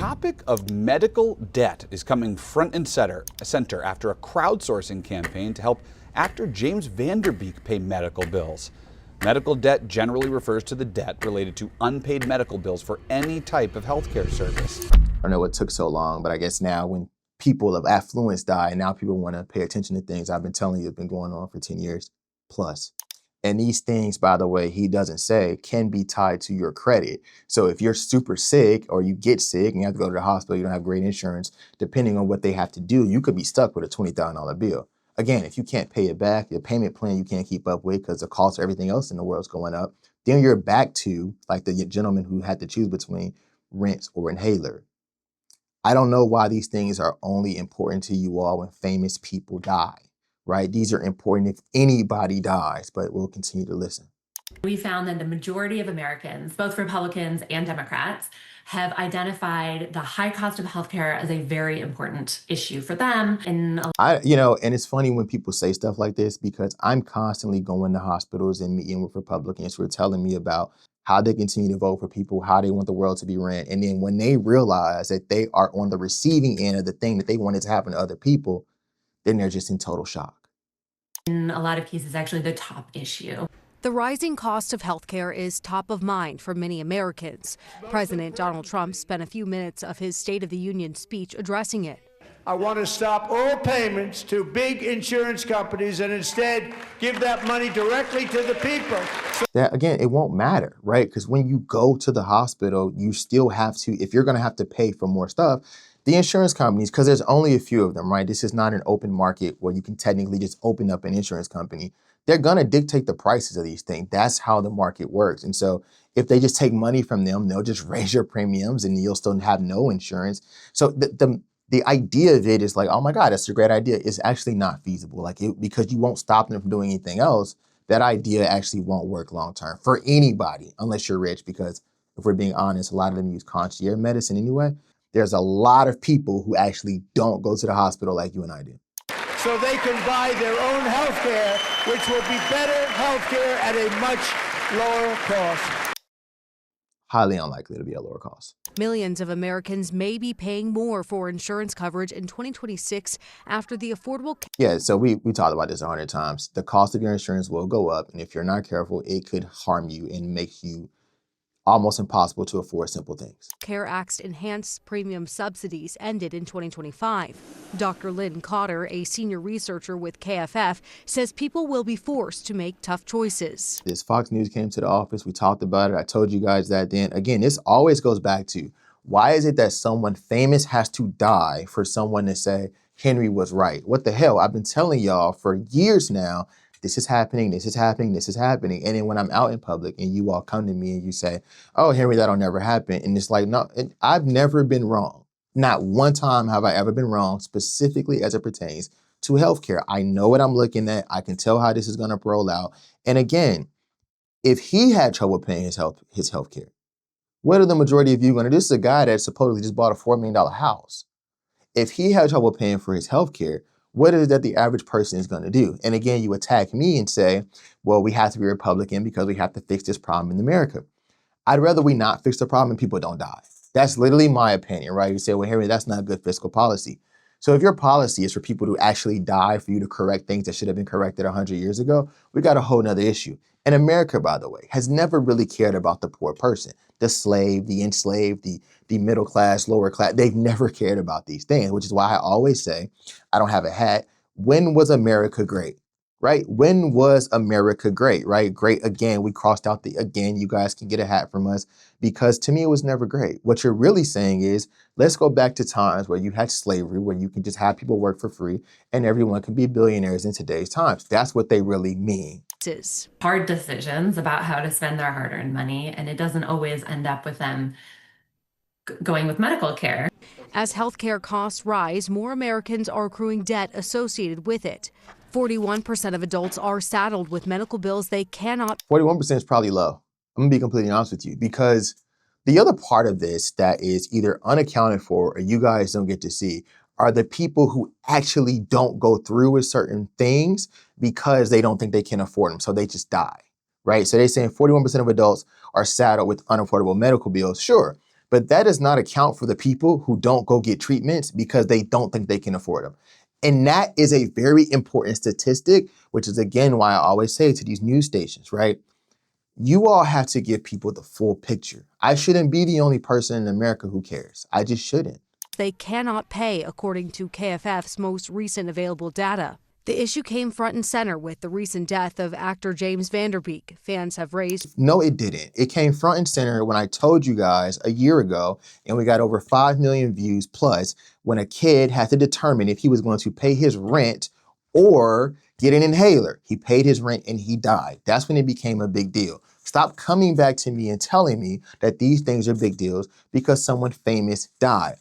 topic of medical debt is coming front and center after a crowdsourcing campaign to help actor James Van Der Beek pay medical bills. Medical debt generally refers to the debt related to unpaid medical bills for any type of healthcare service. I don't know what took so long, but I guess now when people of affluence die, now people want to pay attention to things I've been telling you have been going on for 10 years plus. And these things, by the way, he doesn't say, can be tied to your credit. So if you're super sick or you get sick and you have to go to the hospital, you don't have great insurance, depending on what they have to do, you could be stuck with a $20,000 bill. Again, if you can't pay it back, your payment plan you can't keep up with because the cost of everything else in the world is going up, then you're back to like the gentleman who had to choose between rent or inhaler. I don't know why these things are only important to you all when famous people die. Right? These are important if anybody dies, but we'll continue to listen. We found that the majority of Americans, both Republicans and Democrats, have identified the high cost of healthcare as a very important issue for them. And it's funny when people say stuff like this because I'm constantly going to hospitals and meeting with Republicans who are telling me about how they continue to vote for people, how they want the world to be ran. And then when they realize that they are on the receiving end of the thing that they wanted to happen to other people, then they're just in total shock. In a lot of cases, actually the top issue. The rising cost of healthcare is top of mind for many Americans. President Donald Trump spent a few minutes of his State of the Union speech addressing it. I want to stop all payments to big insurance companies and instead give that money directly to the people. That, again, it won't matter, right? Because when you go to the hospital, you still have to, if you're going to have to pay for more stuff, the insurance companies, because there's only a few of them, right? This is not an open market where you can technically just open up an insurance company. They're going to dictate the prices of these things. That's how the market works. And so if they just take money from them, they'll just raise your premiums and you'll still have no insurance. So the idea of it is like, oh my God, that's a great idea. It's actually not feasible. Because you won't stop them from doing anything else, that idea actually won't work long term for anybody, unless you're rich. Because if we're being honest, a lot of them use concierge medicine anyway. There's a lot of people who actually don't go to the hospital like you and I do. So they can buy their own health care, which will be better health care at a much lower cost. Highly unlikely to be a lower cost. Millions of Americans may be paying more for insurance coverage in 2026 after the Affordable Care. Yeah, so we talked about this 100 times. The cost of your insurance will go up, and if you're not careful, it could harm you and make you almost impossible to afford simple things. CARE Act's enhanced premium subsidies ended in 2025. Dr. Lynn Cotter, a senior researcher with KFF, says people will be forced to make tough choices. This Fox News came to the office. We talked about it. I told you guys that then. Again, this always goes back to why is it that someone famous has to die for someone to say Henry was right? What the hell? I've been telling y'all for years now, this is happening, this is happening, this is happening. And then when I'm out in public and you all come to me and you say, oh, Henry, that'll never happen. And it's like, no, I've never been wrong. Not one time have I ever been wrong, specifically as it pertains to healthcare. I know what I'm looking at. I can tell how this is going to roll out. And again, if he had trouble paying his healthcare, what are the majority of you going to do? This is a guy that supposedly just bought a $4 million house. If he had trouble paying for his healthcare, what is it that the average person is going to do? And again, you attack me and say, well, we have to be Republican because we have to fix this problem in America. I'd rather we not fix the problem and people don't die. That's literally my opinion, right? You say, well, Henry, that's not good fiscal policy. So if your policy is for people to actually die for you to correct things that should have been corrected 100 years ago, we got a whole nother issue. And America, by the way, has never really cared about the poor person, the slave, the enslaved, the middle class, lower class. They've never cared about these things, which is why I always say, I don't have a hat. When was America great? Right? When was America great? Right? Great again. We crossed out the again. You guys can get a hat from us because to me, it was never great. What you're really saying is, let's go back to times where you had slavery, where you can just have people work for free and everyone can be billionaires in today's times. That's what they really mean. Hard decisions about how to spend their hard-earned money, and it doesn't always end up with them going with medical care. As healthcare costs rise, more Americans are accruing debt associated with it. 41% of adults are saddled with medical bills they cannot. 41% is probably low. I'm gonna be completely honest with you because the other part of this that is either unaccounted for or you guys don't get to see are the people who actually don't go through with certain things because they don't think they can afford them. So they just die, right? So they're saying 41% of adults are saddled with unaffordable medical bills. Sure. But that does not account for the people who don't go get treatments because they don't think they can afford them. And that is a very important statistic, which is again why I always say to these news stations, right? You all have to give people the full picture. I shouldn't be the only person in America who cares. I just shouldn't. They cannot pay, according to KFF's most recent available data. The issue came front and center with the recent death of actor James Van Der Beek. Fans have raised. No, it didn't. It came front and center when I told you guys a year ago, and we got over 5 million views plus, when a kid had to determine if he was going to pay his rent or get an inhaler. He paid his rent and he died. That's when it became a big deal. Stop coming back to me and telling me that these things are big deals because someone famous died.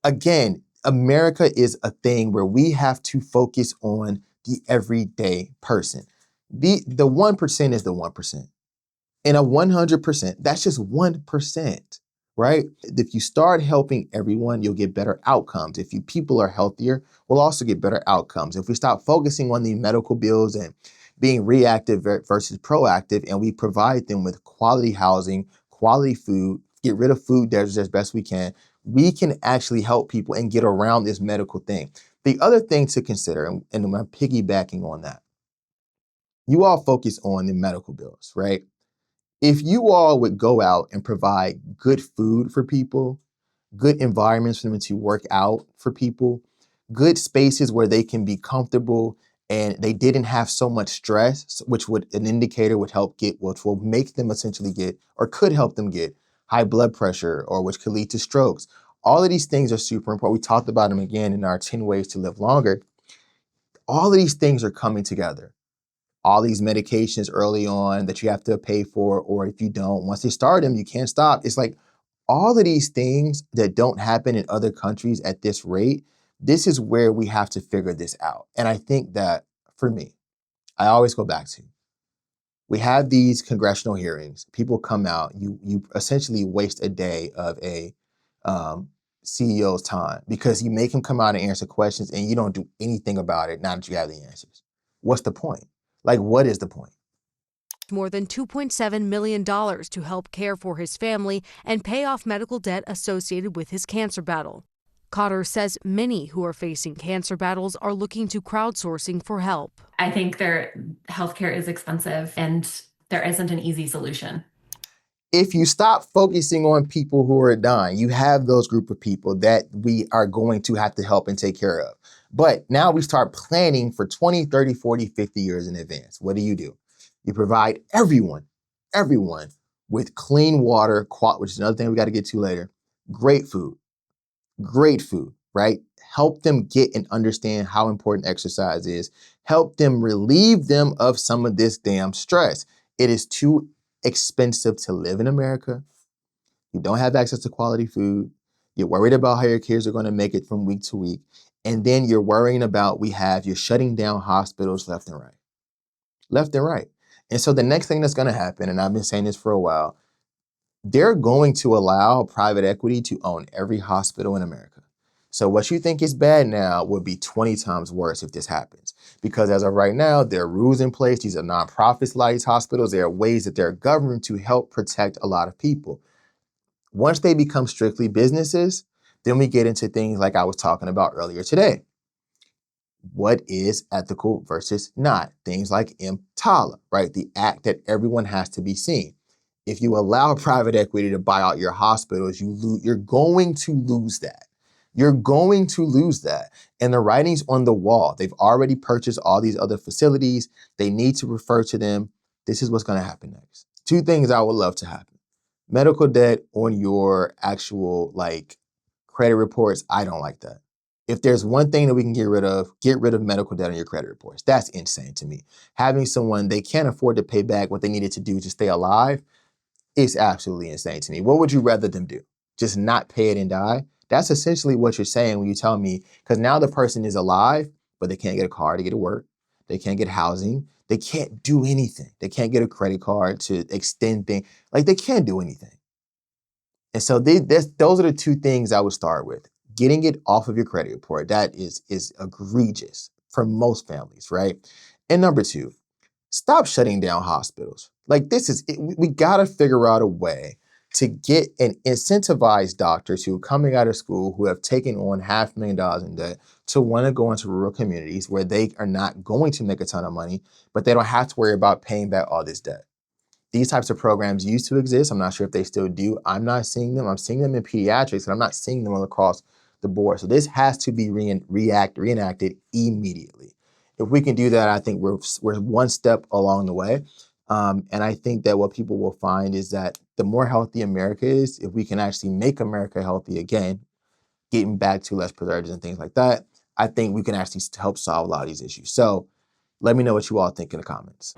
Again, America is a thing where we have to focus on the everyday person. The 1% is the 1%. And a 100%, that's just 1%, right? If you start helping everyone, you'll get better outcomes. If people are healthier, we'll also get better outcomes. If we stop focusing on the medical bills and being reactive versus proactive, and we provide them with quality housing, quality food, get rid of food deserts as best we can actually help people and get around this medical thing. The other thing to consider, and I'm piggybacking on that, you all focus on the medical bills, right? If you all would go out and provide good food for people, good environments for them to work out for people, good spaces where they can be comfortable and they didn't have so much stress, which an indicator would help get, which will make them essentially get, or could help them get high blood pressure, or which could lead to strokes. All of these things are super important. We talked about them again in our 10 ways to live longer. All of these things are coming together. All these medications early on that you have to pay for, or if you don't, once they start them, you can't stop. It's like all of these things that don't happen in other countries at this rate, this is where we have to figure this out. And I think that for me, I always go back to, we have these congressional hearings, people come out, you essentially waste a day of a CEO's time because you make him come out and answer questions and you don't do anything about it now that you have the answers. What's the point? Like, what is the point? More than $2.7 million to help care for his family and pay off medical debt associated with his cancer battle. Cotter says many who are facing cancer battles are looking to crowdsourcing for help. I think their healthcare is expensive and there isn't an easy solution. If you stop focusing on people who are dying, you have those group of people that we are going to have to help and take care of. But now we start planning for 20, 30, 40, 50 years in advance. What do? You provide everyone with clean water, which is another thing we got to get to later, great food, right? Help them get and understand how important exercise is. Help them relieve them of some of this damn stress. It is too expensive to live in America. You don't have access to quality food. You're worried about how your kids are going to make it from week to week. And then you're worrying about you're shutting down hospitals left and right. And so the next thing that's going to happen, and I've been saying this for a while, they're going to allow private equity to own every hospital in America. So what you think is bad now will be 20 times worse if this happens. Because as of right now, there are rules in place. These are nonprofits, like these hospitals. There are ways that they're governed to help protect a lot of people. Once they become strictly businesses, then we get into things like I was talking about earlier today. What is ethical versus not? Things like EMTALA, right? The act that everyone has to be seen. If you allow private equity to buy out your hospitals, you're going to lose that. You're going to lose that. And the writing's on the wall. They've already purchased all these other facilities. They need to refer to them. This is what's going to happen next. Two things I would love to happen. Medical debt on your actual credit reports. I don't like that. If there's one thing that we can get rid of medical debt on your credit reports. That's insane to me. Having someone, they can't afford to pay back what they needed to do to stay alive, is absolutely insane to me. What would you rather them do? Just not pay it and die? That's essentially what you're saying when you tell me, because now the person is alive, but they can't get a car to get to work. They can't get housing. They can't do anything. They can't get a credit card to extend things. They can't do anything. And so those are the two things I would start with. Getting it off of your credit report. That is egregious for most families, right? And number two, stop shutting down hospitals. We got to figure out a way to get and incentivize doctors who are coming out of school who have taken on $500,000 in debt to want to go into rural communities where they are not going to make a ton of money, but they don't have to worry about paying back all this debt. These types of programs used to exist. I'm not sure if they still do. I'm not seeing them. I'm seeing them in pediatrics, and I'm not seeing them all across the board. So this has to be reenacted immediately. If we can do that, I think we're one step along the way. And I think that what people will find is that the more healthy America is, if we can actually make America healthy again, getting back to less preservatives and things like that, I think we can actually help solve a lot of these issues. So let me know what you all think in the comments.